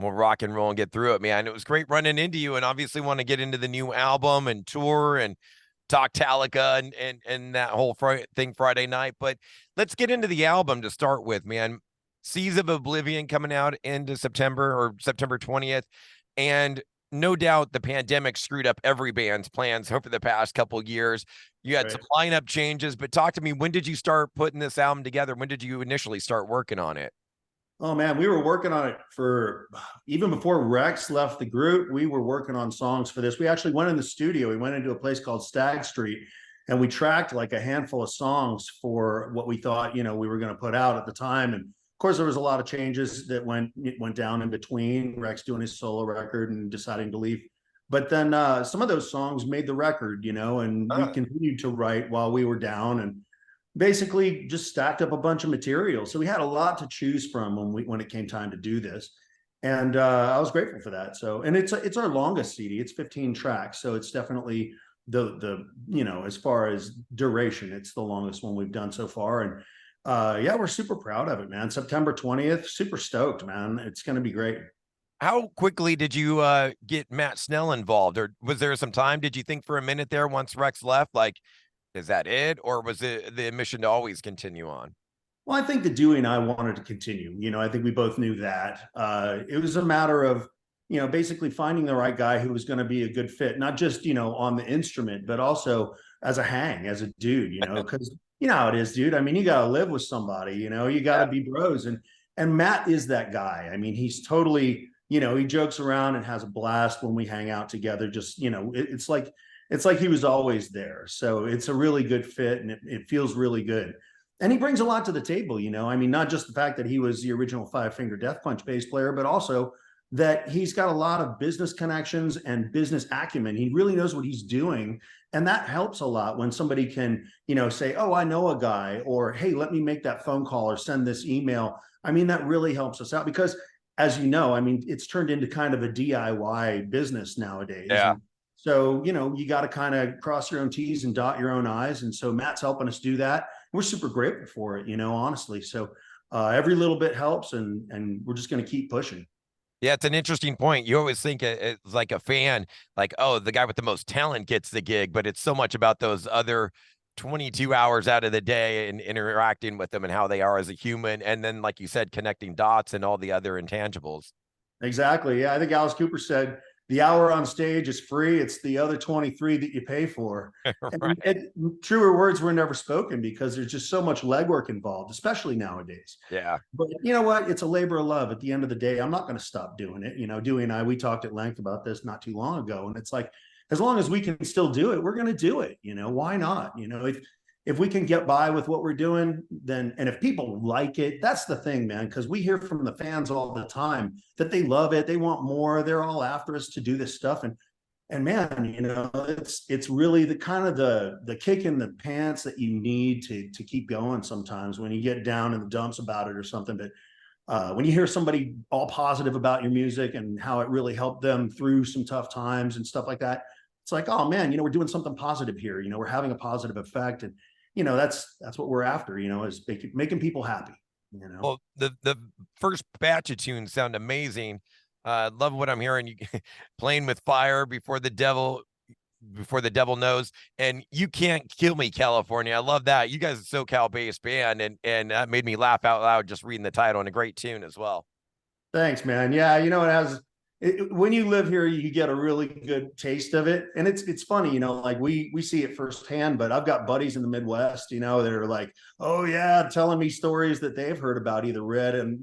We'll rock and roll and get through it, man. It was great running into you, and obviously want to get into the new album and tour and talk Metallica and that whole thing Friday night. But let's get into the album to start with, man. Seas of Oblivion coming out into September or September 20th. And no doubt the pandemic screwed up every band's plans over the past couple of years. You had some Right. lineup changes, but talk to me. When did you start putting this album together? When did you initially start working on it? Oh man, we were working on it for even before Rex left the group. We were working on songs for this. We actually went in the studio. We went into a place called Stag Street, and we tracked like a handful of songs for what we thought, we were going to put out at the time. And of course, there was a lot of changes that went down in between. Rex doing his solo record and deciding to leave. But then some of those songs made the record, and we continued to write while we were down, and basically just stacked up a bunch of material. So we had a lot to choose from when it came time to do this. And I was grateful for that. So, and it's our longest CD. It's 15 tracks. So it's definitely as far as duration, it's the longest one we've done so far. And yeah, we're super proud of it, man. September 20th, super stoked, man. It's going to be great. How quickly did you get Matt Snell involved, or was there some time? Did you think for a minute there once Rex left, like, is that it, or was it the mission to always continue on? Well, I think that Dewey and I wanted to continue. I think we both knew that. It was a matter of, basically finding the right guy who was going to be a good fit, not just, on the instrument, but also as a dude, because you know how it is, dude. I mean, you got to live with somebody, you got to be bros. And Matt is that guy. I mean, he's totally, he jokes around and has a blast when we hang out together. Just, it's like he was always there. So it's a really good fit, and it feels really good. And he brings a lot to the table, I mean, not just the fact that he was the original Five Finger Death Punch bass player, but also that he's got a lot of business connections and business acumen. He really knows what he's doing. And that helps a lot when somebody can, say, oh, I know a guy, or, hey, let me make that phone call or send this email. I mean, that really helps us out because, as you know, I mean, it's turned into kind of a DIY business nowadays. Yeah. And so, you got to kind of cross your own T's and dot your own I's. And so Matt's helping us do that. We're super grateful for it, honestly. So every little bit helps, and we're just going to keep pushing. Yeah, it's an interesting point. You always think it's like a fan, like, oh, the guy with the most talent gets the gig, but it's so much about those other 22 hours out of the day and interacting with them and how they are as a human. And then, like you said, connecting dots and all the other intangibles. Exactly. Yeah, I think Alice Cooper said the hour on stage is free. It's the other 23 that you pay for. Right. And truer words were never spoken because there's just so much legwork involved, especially nowadays. Yeah. But you know what? It's a labor of love. At the end of the day, I'm not going to stop doing it. Dewey and I, we talked at length about this not too long ago. And it's like, as long as we can still do it, we're going to do it. Why not? If we can get by with what we're doing, then, and if people like it, that's the thing, man, because we hear from the fans all the time that they love it, they want more, they're all after us to do this stuff. And man, it's really the kind of the kick in the pants that you need to keep going sometimes when you get down in the dumps about it or something. But when you hear somebody all positive about your music and how it really helped them through some tough times and stuff like that, it's like, oh man, we're doing something positive here. We're having a positive effect. And that's what we're after, is making people happy. Well, the first batch of tunes sound amazing. Love what I'm hearing. You playing with fire before the devil knows, and you can't kill me, California. I love that. You guys are SoCal based band, and that made me laugh out loud just reading the title, and a great tune as well. Thanks, man. Yeah, when you live here, you get a really good taste of it, and it's funny, like we see it firsthand. But I've got buddies in the Midwest, that are like, oh yeah, telling me stories that they've heard about, either read and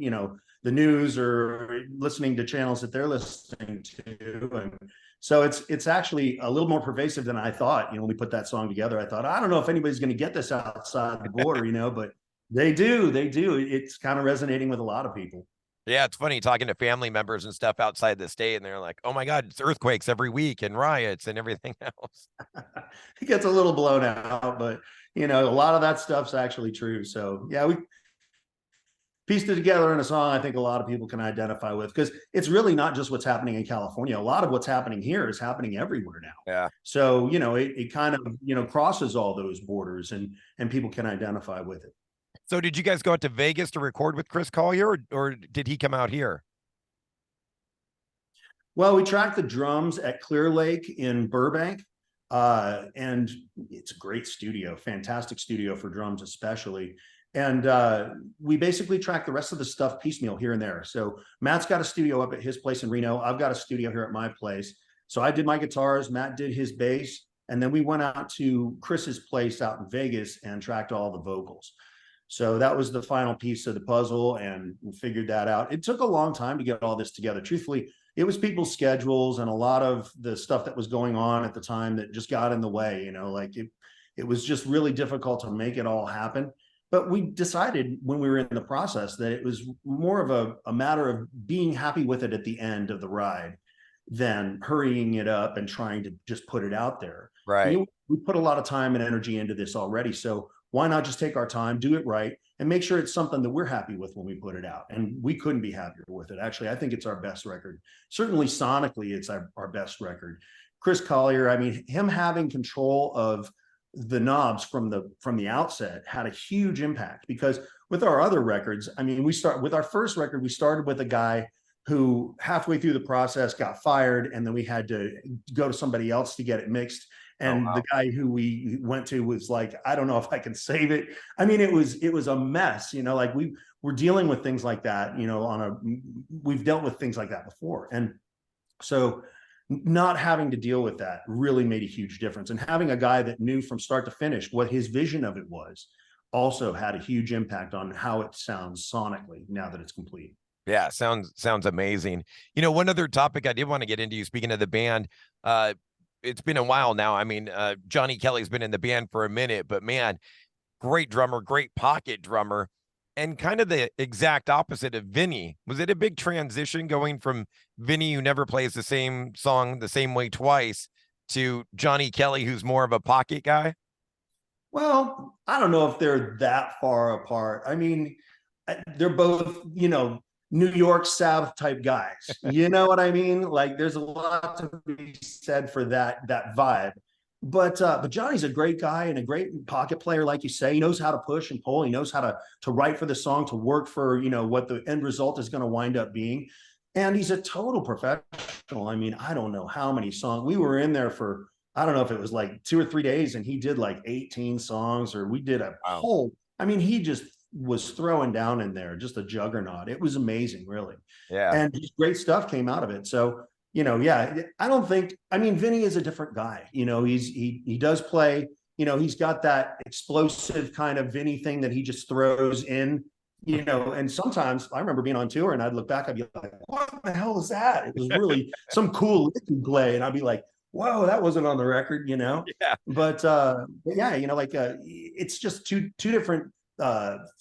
the news or listening to channels that they're listening to. And so it's actually a little more pervasive than I thought. When we put that song together, I thought, I don't know if anybody's going to get this outside the border, but they do. It's kind of resonating with a lot of people. Yeah, it's funny talking to family members and stuff outside the state, and they're like, "Oh my God, it's earthquakes every week and riots and everything else." It gets a little blown out, but a lot of that stuff's actually true. So yeah, we pieced it together in a song I think a lot of people can identify with, because it's really not just what's happening in California. A lot of what's happening here is happening everywhere now. Yeah. So it kind of crosses all those borders, and people can identify with it. So, did you guys go out to Vegas to record with Chris Collier, or did he come out here? Well, we tracked the drums at Clear Lake in Burbank. And it's a great studio, fantastic studio for drums, especially. And we basically track the rest of the stuff piecemeal here and there. So Matt's got a studio up at his place in Reno. I've got a studio here at my place. So I did my guitars, Matt did his bass, and then we went out to Chris's place out in Vegas and tracked all the vocals. So that was the final piece of the puzzle, and we figured that out. It took a long time to get all this together. Truthfully, it was people's schedules and a lot of the stuff that was going on at the time that just got in the way, you know, like it was just really difficult to make it all happen. But we decided when we were in the process that it was more of a matter of being happy with it at the end of the ride than hurrying it up and trying to just put it out there. Right. We put a lot of time and energy into this already. So why not just take our time, do it right, and make sure it's something that we're happy with when we put it out? And we couldn't be happier with it. Actually, I think it's our best record. Certainly sonically, it's our best record. Chris Collier, I mean, him having control of the knobs from the outset had a huge impact, because with our other records, I mean, with our first record, we started with a guy who halfway through the process got fired, and then we had to go to somebody else to get it mixed. And wow. The guy who we went to was like, I don't know if I can save it. I mean, it was a mess, you know, like we're dealing with things like that, you know, we've dealt with things like that before. And so not having to deal with that really made a huge difference. And having a guy that knew from start to finish what his vision of it was also had a huge impact on how it sounds sonically now that it's complete. Yeah, sounds amazing. You know, one other topic I did want to get into, speaking of the band, it's been a while now. I mean, Johnny Kelly's been in the band for a minute, but man, great drummer, great pocket drummer, and kind of the exact opposite of Vinny. Was it a big transition going from Vinny, who never plays the same song the same way twice, to Johnny Kelly, who's more of a pocket guy? Well, I don't know if they're that far apart. I mean, they're both, you know, New York South type guys. You know what I mean? Like there's a lot to be said for that vibe. But Johnny's a great guy and a great pocket player, like you say. He knows how to push and pull. He knows how to write for the song, to work for, you know, what the end result is going to wind up being. And he's a total professional. I mean, I don't know how many songs. We were in there for, I don't know if it was like 2 or 3 days, and he did like 18 songs, or we did a whole, I mean, he just was throwing down in there, just a juggernaut. It was amazing, really. Yeah. And just great stuff came out of it. So, you know, yeah, I mean, Vinny is a different guy. You know, he does play, you know, he's got that explosive kind of Vinny thing that he just throws in, you know, and sometimes I remember being on tour and I'd look back, I'd be like, what the hell is that? It was really some cool lick play. And I'd be like, whoa, that wasn't on the record, you know? Yeah. But yeah, you know, like it's just two different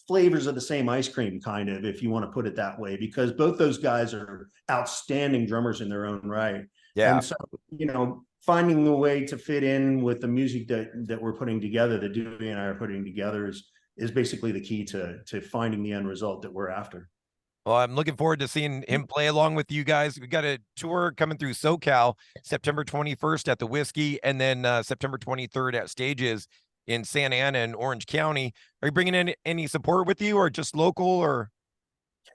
flavors of the same ice cream, kind of, if you want to put it that way, because both those guys are outstanding drummers in their own right. Yeah. And so, you know, finding the way to fit in with the music that we're putting together, that Dewey and I are putting together, is basically the key to finding the end result that we're after. Well, I'm looking forward to seeing him play along with you guys. We've got a tour coming through SoCal, September 21st at the Whiskey, and then September 23rd at Stages in Santa Ana and Orange County. Are you bringing in any support with you, or just local? Or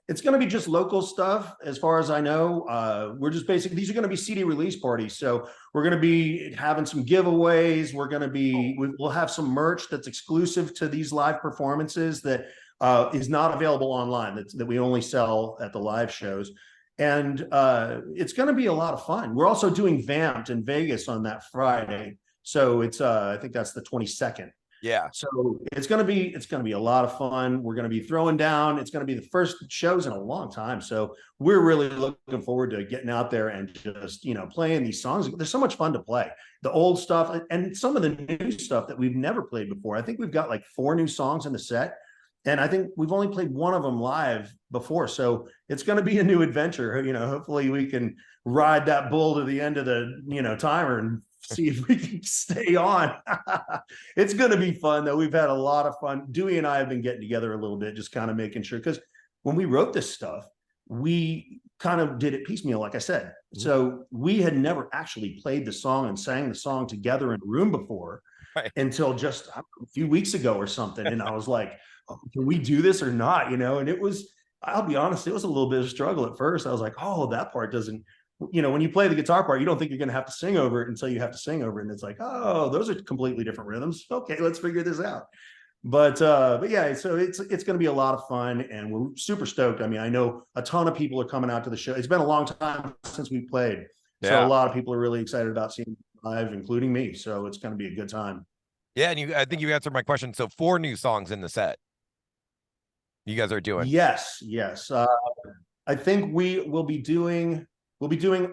it's going to be just local stuff, as far as I know. We're just basically, these are going to be CD release parties, so we're going to be having some giveaways. We'll have some merch that's exclusive to these live performances that is not available online, that we only sell at the live shows. And it's going to be a lot of fun. We're also doing Vamped in Vegas on that Friday. So it's I think that's the 22nd. yeah. So it's going to be a lot of fun. We're going to be throwing down. It's going to be the first shows in a long time. So we're really looking forward to getting out there and just, you know, playing these songs. They're so much fun to play. The old stuff and some of the new stuff that we've never played before. I think we've got like 4 new songs in the set, and I think we've only played one of them live before. So it's going to be a new adventure. You know, hopefully we can ride that bull to the end of the, you know, timer and see if we can stay on. It's going to be fun, though. We've had a lot of fun. Dewey and I have been getting together a little bit, just kind of making sure, because when we wrote this stuff, we kind of did it piecemeal, like I said. So we had never actually played the song and sang the song together in a room before, right, until just a few weeks ago or something. And I was like, oh, can we do this or not? You know, and it was, I'll be honest, it was a little bit of a struggle at first. I was like, oh, that part doesn't you know, when you play the guitar part, you don't think you're going to have to sing over it until you have to sing over it. And it's like, oh, those are completely different rhythms. Okay, let's figure this out. But yeah, so it's going to be a lot of fun, and we're super stoked. I mean, I know a ton of people are coming out to the show. It's been a long time since we played, so a Yeah. lot of people are really excited about seeing live, including me. So it's going to be a good time. Yeah, and I think you answered my question. So 4 new songs in the set you guys are doing. Yes, yes. I think we'll be doing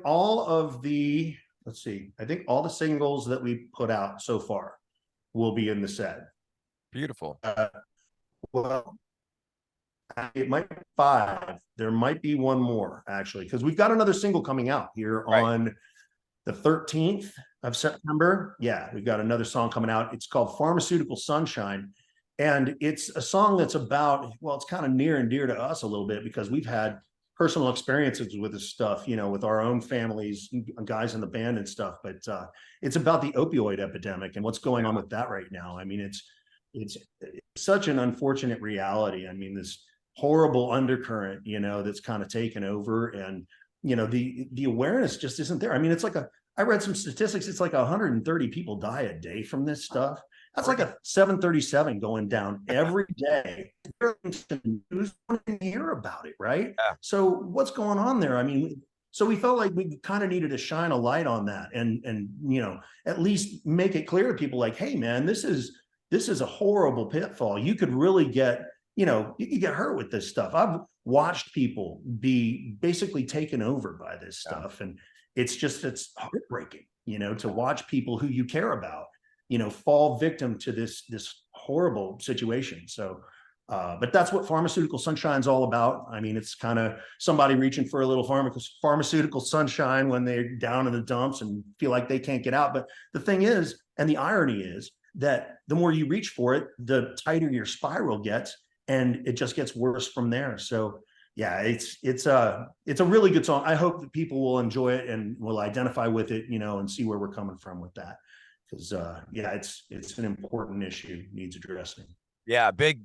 all of the, let's see, I think all the singles that we put out so far will be in the set. Beautiful. Well, it might be 5. There might be one more actually, because we've got another single coming out here Right. on the 13th of September. Yeah, we've got another song coming out. It's called Pharmaceutical Sunshine. And it's a song that's about, well, it's kind of near and dear to us a little bit because we've had personal experiences with this stuff, you know, with our own families, guys in the band and stuff. But it's about the opioid epidemic and what's going on with that right now. I mean, it's such an unfortunate reality. I mean, this horrible undercurrent, you know, that's kind of taken over, and you know, the awareness just isn't there. I mean, it's like I read some statistics. It's like 130 people die a day from this stuff. That's like a 737 going down every day. Who's going to hear about it, right? Yeah. So what's going on there? I mean, so we felt like we kind of needed to shine a light on that, and you know, at least make it clear to people like, hey man, this is a horrible pitfall. You could really get, you know, you could get hurt with this stuff. I've watched people be basically taken over by this stuff, and it's heartbreaking, you know, to watch people who you care about, you know, fall victim to this horrible situation. So but that's what Pharmaceutical Sunshine's all about. I mean, it's kind of somebody reaching for a little pharmaceutical sunshine when they're down in the dumps and feel like they can't get out. But the thing is, and the irony is, that the more you reach for it, the tighter your spiral gets, and it just gets worse from there. So yeah, it's a really good song. I hope that people will enjoy it and will identify with it, you know, and see where we're coming from with that. Because yeah, it's an important issue, needs addressing. Yeah, big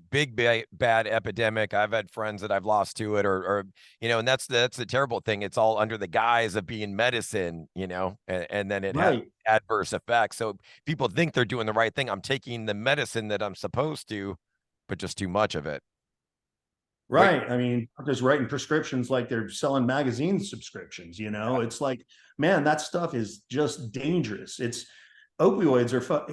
bad epidemic. I've had friends that I've lost to it, or you know, and that's the terrible thing. It's all under the guise of being medicine, you know, and then it has Right. adverse effects. So people think they're doing the right thing. I'm taking the medicine that I'm supposed to, but just too much of it. Wait, Right. I mean, just writing prescriptions like they're selling magazine subscriptions, you know, it's like, man, that stuff is just dangerous. Opioids are,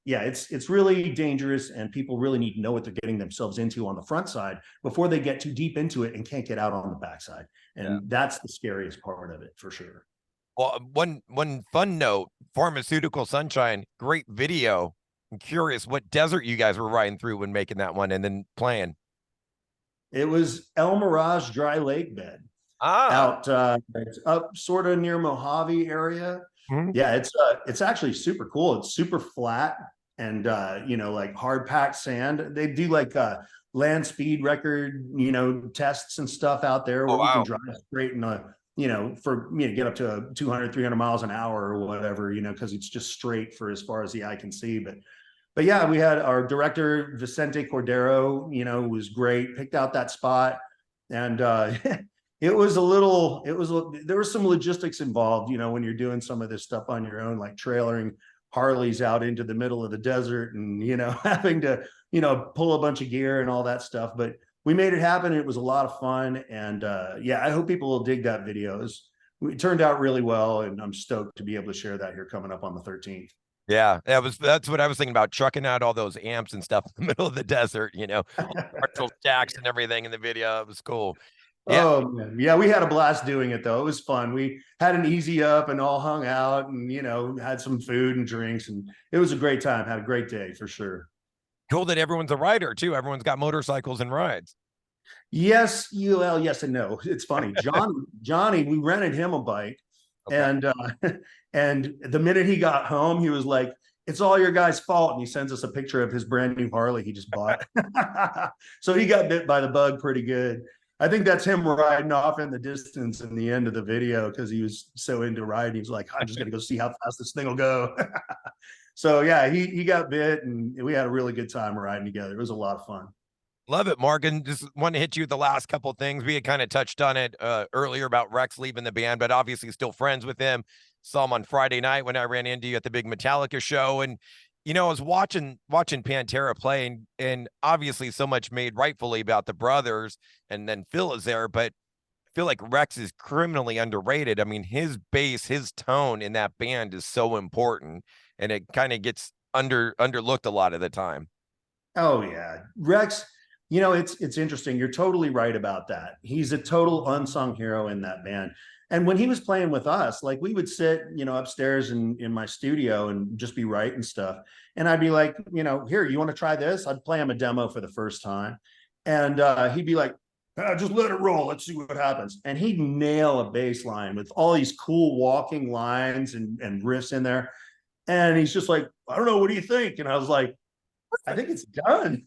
yeah, it's really dangerous, and people really need to know what they're getting themselves into on the front side before they get too deep into it and can't get out on the backside. yeah. And that's the scariest part of it for sure. Well, one fun note, Pharmaceutical Sunshine, great video. I'm curious what desert you guys were riding through when making that one and then playing. It was El Mirage Dry Lake Bed Ah, out it's up sort of near Mojave area. mhm. Yeah, it's actually super cool. It's super flat, and you know, like hard packed sand. They do like land speed record, you know, tests and stuff out there Oh where we can wow. drive straight in a, you know, for, you know, get up to 200 300 miles an hour or whatever, you know, because it's just straight for as far as the eye can see. But yeah, we had our director Vicente Cordero, you know, was great, picked out that spot. And there were some logistics involved, you know, when you're doing some of this stuff on your own, like trailering Harleys out into the middle of the desert and, you know, having to, you know, pull a bunch of gear and all that stuff. But we made it happen. It was a lot of fun. And yeah, I hope people will dig that video. It turned out really well, and I'm stoked to be able to share that here coming up on the 13th. Yeah, that's what I was thinking about, trucking out all those amps and stuff in the middle of the desert, you know, all the Marshall stacks and everything in the video. It was cool. Yeah, Oh man. Yeah, we had a blast doing it though. It was fun. We had an easy up and all hung out, and you know, had some food and drinks, and it was a great time. Had a great day for sure. cool that everyone's a rider too. Everyone's got motorcycles and rides. Yes, well, yes and no. It's funny. Johnny, we rented him a bike, Okay. and and the minute he got home, he was like, "It's all your guys' fault." And he sends us a picture of his brand new Harley he just bought. So he got bit by the bug pretty good. I think that's him riding off in the distance in the end of the video because he was so into riding. He was like, "I'm just gonna go see how fast this thing will go." So yeah, he got bit, and we had a really good time riding together. It was a lot of fun. Love it, Mark. And just want to hit you with the last couple of things. We had kind of touched on it earlier about Rex leaving the band, but obviously still friends with him. Saw him on Friday night when I ran into you at the big Metallica show. And, I was watching Pantera play, and obviously so much made rightfully about the brothers, and then Phil is there, but I feel like Rex is criminally underrated. I mean, his bass, his tone in that band is so important, and it kind of gets underlooked a lot of the time. Oh yeah, Rex. It's interesting. You're totally right about that. He's a total unsung hero in that band. And when he was playing with us, like we would sit, upstairs in my studio and just be writing stuff. And I'd be like, here, you want to try this? I'd play him a demo for the first time, and he'd be like, just let it roll. Let's see what happens. And he'd nail a bass line with all these cool walking lines and riffs in there. And he's just like, I don't know, what do you think? And I was like, I think it's done.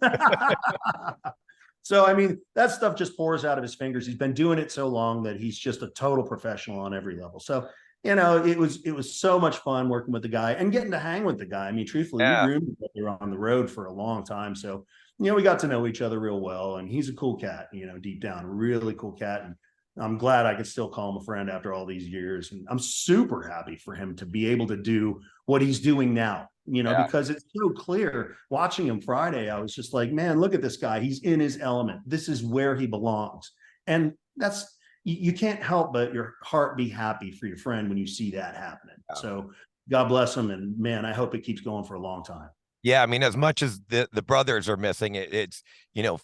So, I mean, that stuff just pours out of his fingers. He's been doing it so long that he's just a total professional on every level. So, it was so much fun working with the guy and getting to hang with the guy. I mean, truthfully, we Yeah. roomed together on the road for a long time. So, we got to know each other real well. And he's a cool cat, deep down, really cool cat. And I'm glad I could still call him a friend after all these years. And I'm super happy for him to be able to do what he's doing now, Yeah. because it's so clear. Watching him Friday, I was just like, man, look at this guy. He's in his element. This is where he belongs. And you can't help but your heart be happy for your friend when you see that happening. Yeah. So God bless him. And man, I hope it keeps going for a long time. Yeah, I mean, as much as the brothers are missing, it's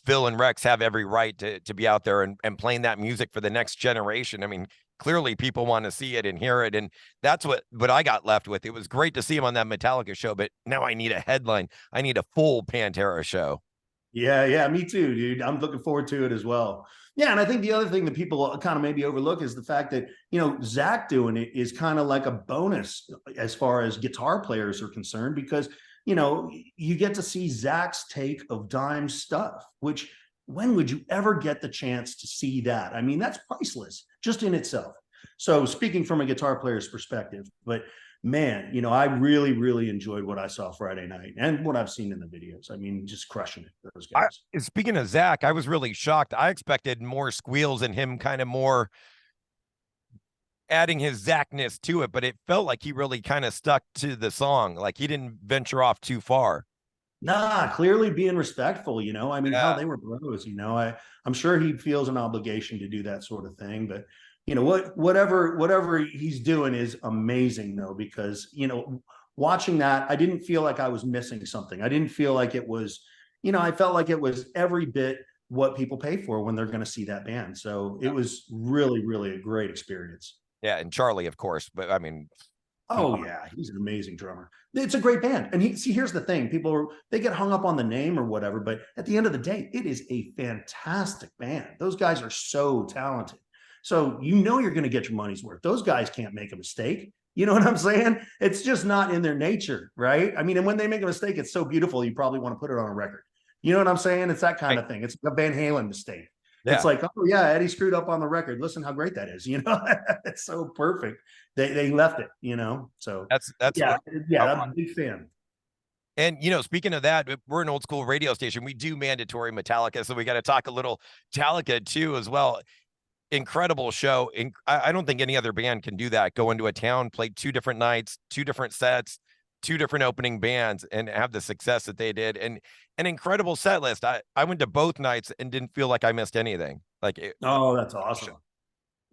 Phil and Rex have every right to be out there and playing that music for the next generation. I mean, clearly people want to see it and hear it, and that's what I got left with. It was great to see him on that Metallica show, but now I need a headline. I need a full Pantera show. Yeah, yeah, me too, dude. I'm looking forward to it as well. Yeah, and I think the other thing that people kind of maybe overlook is the fact that, Zach doing it is kind of like a bonus as far as guitar players are concerned, because, you get to see Zach's take of Dime stuff, which when would you ever get the chance to see that? I mean, that's priceless just in itself. So speaking from a guitar player's perspective, but man, I really, really enjoyed what I saw Friday night and what I've seen in the videos. I mean, just crushing it, those I guys. Speaking of Zach, I was really shocked. I expected more squeals and him kind of more adding his Zachness to it, but it felt like he really kind of stuck to the song. Like he didn't venture off too far. Nah, clearly being respectful, I mean, how Yeah. they were bros, I'm sure he feels an obligation to do that sort of thing, but whatever he's doing is amazing though, because, watching that, I didn't feel like I was missing something. I didn't feel like it was, I felt like it was every bit what people pay for when they're going to see that band. So it was really, really a great experience. Yeah, and Charlie, of course, but I mean, come Oh on. yeah, he's an amazing drummer. It's a great band. And here's the thing. They get hung up on the name or whatever, but at the end of the day, it is a fantastic band. Those guys are so talented. So you're going to get your money's worth. Those guys can't make a mistake. You know what I'm saying? It's just not in their nature, right? I mean, and when they make a mistake, it's so beautiful, you probably want to put it on a record. You know what I'm saying? It's that kind Right. of thing. It's a Van Halen mistake. It's Yeah. like, oh yeah, Eddie screwed up on the record. Listen how great that is. It's so perfect. They left it. So That's yeah, what I yeah, I'm want. a big fan. And speaking of that, we're an old school radio station. We do mandatory Metallica, so we got to talk a little Metallica too as well. Incredible show. I don't think any other band can do that. Go into a town, play two different nights, two different sets, two different opening bands, and have the success that they did. And an incredible set list. I went to both nights and didn't feel like I missed anything. Like Oh, that's awesome.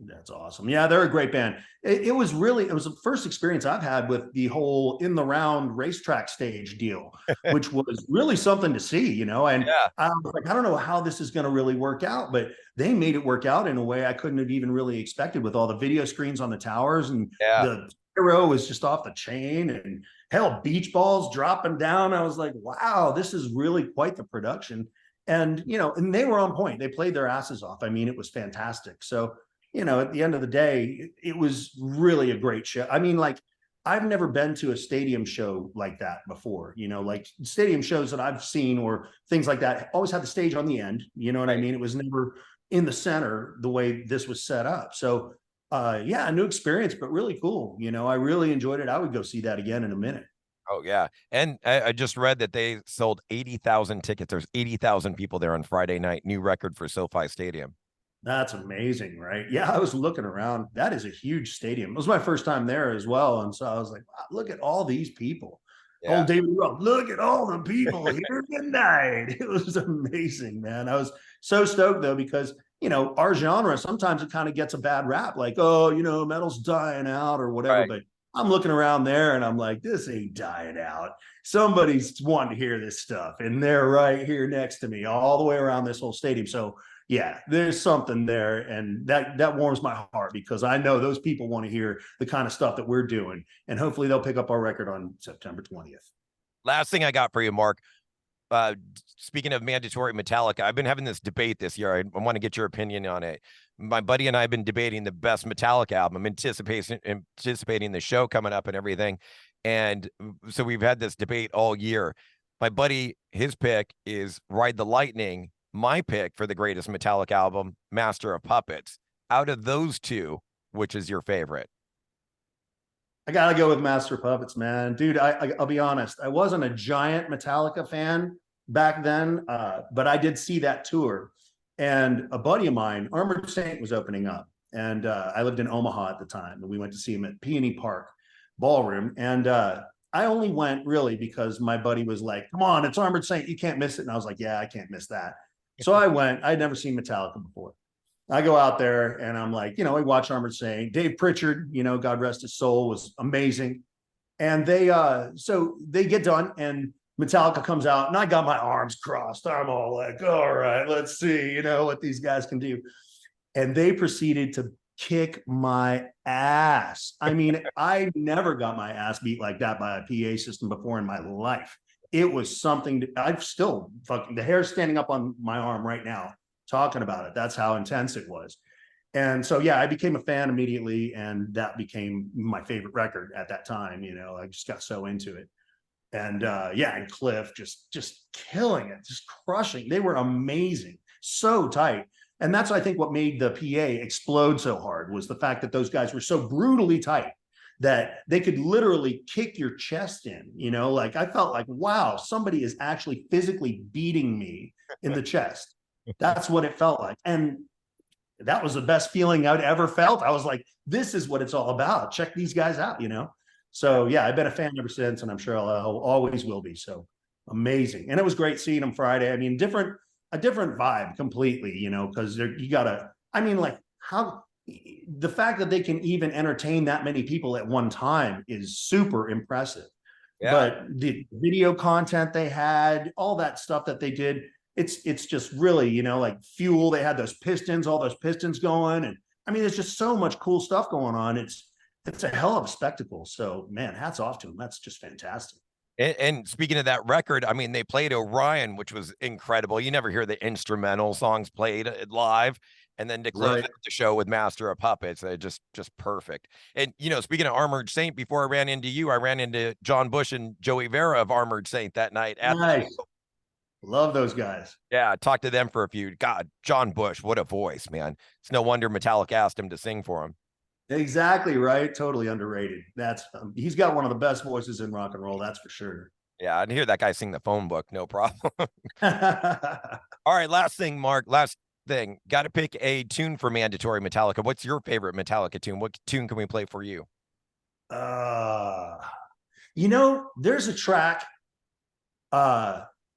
That's awesome. Yeah, they're a great band. It was the first experience I've had with the whole in the round racetrack stage deal, which was really something to see, and yeah, I was like, I don't know how this is going to really work out, but they made it work out in a way I couldn't have even really expected, with all the video screens on the towers, and yeah. the pyro was just off the chain, and hell, beach balls dropping down. I was like, wow, this is really quite the production. And, and they were on point. They played their asses off. I mean, it was fantastic. So, at the end of the day, it was really a great show. I mean, like, I've never been to a stadium show like that before. Like stadium shows that I've seen or things like that always had the stage on the end. You know what I Right. mean? It was never in the center the way this was set up. So, yeah, a new experience, but really cool. I really enjoyed it. I would go see that again in a minute. Oh yeah, and I just read that they sold 80,000 tickets. There's 80,000 people there on Friday night. New record for SoFi Stadium. That's amazing, right? Yeah, I was looking around. That is a huge stadium. It was my first time there as well. And so I was like, wow, look at all these people. Yeah. Old David Rowe, look at all the people here tonight. It was amazing, man. I was so stoked though, because our genre sometimes it kind of gets a bad rap, like, oh, metal's dying out or whatever. Right. But I'm looking around there and I'm like, this ain't dying out. Somebody's wanting to hear this stuff, and they're right here next to me, all the way around this whole stadium. So yeah, there's something there, and that warms my heart, because I know those people want to hear the kind of stuff that we're doing, and hopefully they'll pick up our record on September 20th. Last thing I got for you, Mark. Uh, Speaking of mandatory Metallica, I've been having this debate this year. I want to get your opinion on it. My buddy and I have been debating the best Metallica album, anticipating the show coming up and everything. And so we've had this debate all year. My buddy, his pick is Ride the Lightning. My pick for the greatest Metallica album, Master of Puppets. Out of those two, which is your favorite? I gotta go with Master Puppets, man, dude. I'll be honest, I wasn't a giant Metallica fan back then, but I did see that tour, and a buddy of mine, Armored Saint, was opening up, and I lived in Omaha at the time, and we went to see him at Peony Park Ballroom, and I only went really because my buddy was like, "Come on, it's Armored Saint, you can't miss it," and I was like, "Yeah, I can't miss that." So I went. I'd never seen Metallica before. I go out there and I'm like, we watch Armored Saint. Dave Pritchard, God rest his soul, was amazing. And so they get done and Metallica comes out, and I got my arms crossed. I'm all like, all right, let's see, what these guys can do. And they proceeded to kick my ass. I mean, I never got my ass beat like that by a PA system before in my life. It was something I've still fucking the hair standing up on my arm right now talking about it. That's how intense it was. And so, yeah, I became a fan immediately, and that became my favorite record at that time. I just got so into it. And yeah, and Cliff just killing it, just crushing. They were amazing, so tight. And that's, I think, what made the PA explode so hard, was the fact that those guys were so brutally tight that they could literally kick your chest in. Like, I felt like, wow, somebody is actually physically beating me in the chest. That's what it felt like. And that was the best feeling I'd ever felt. I was like, this is what it's all about. Check these guys out, So yeah, I've been a fan ever since, and I'm sure I'll always will be. So amazing. And it was great seeing them Friday. I mean, a different vibe completely, because how the fact that they can even entertain that many people at one time is super impressive. Yeah. But the video content they had, all that stuff that they did, it's just really, like Fuel. They had those pistons, all those pistons going. And I mean, there's just so much cool stuff going on. It's a hell of a spectacle. So man, hats off to them. That's just fantastic. And speaking of that record, I mean, they played Orion, which was incredible. You never hear the instrumental songs played live. And then to close out the show with Master of Puppets, just perfect. And, speaking of Armored Saint, before I ran into you, I ran into John Bush and Joey Vera of Armored Saint that night. Nice. Love those guys. Yeah, I talked to them for a few. God, John Bush, what a voice, man. It's no wonder Metallica asked him to sing for him. Exactly right. Totally underrated. He's got one of the best voices in rock and roll. That's for sure. Yeah, I'd hear that guy sing the phone book. No problem. All right. Last thing, Mark. Last thing. Got to pick a tune for mandatory Metallica. What's your favorite Metallica tune? What tune can we play for you? There's a track,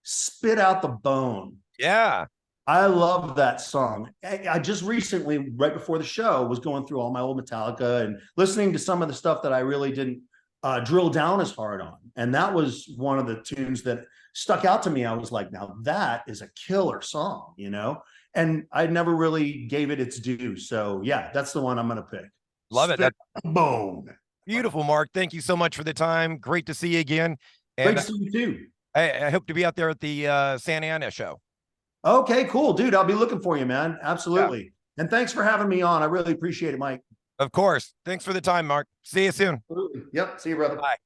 Spit Out the Bone. Yeah. I love that song. I just recently, right before the show, was going through all my old Metallica and listening to some of the stuff that I really didn't drill down as hard on. And that was one of the tunes that stuck out to me. I was like, now that is a killer song, and I never really gave it its due. So yeah, that's the one I'm going to pick. Love it. That's Bone. Beautiful, Mark. Thank you so much for the time. Great to see you again. And great to see you too. I hope to be out there at the Santa Ana show. Okay, cool, dude. I'll be looking for you, man. Absolutely. Yeah. And thanks for having me on. I really appreciate it, Mike. Of course. Thanks for the time, Mark. See you soon. Absolutely. Yep. See you, brother. Bye.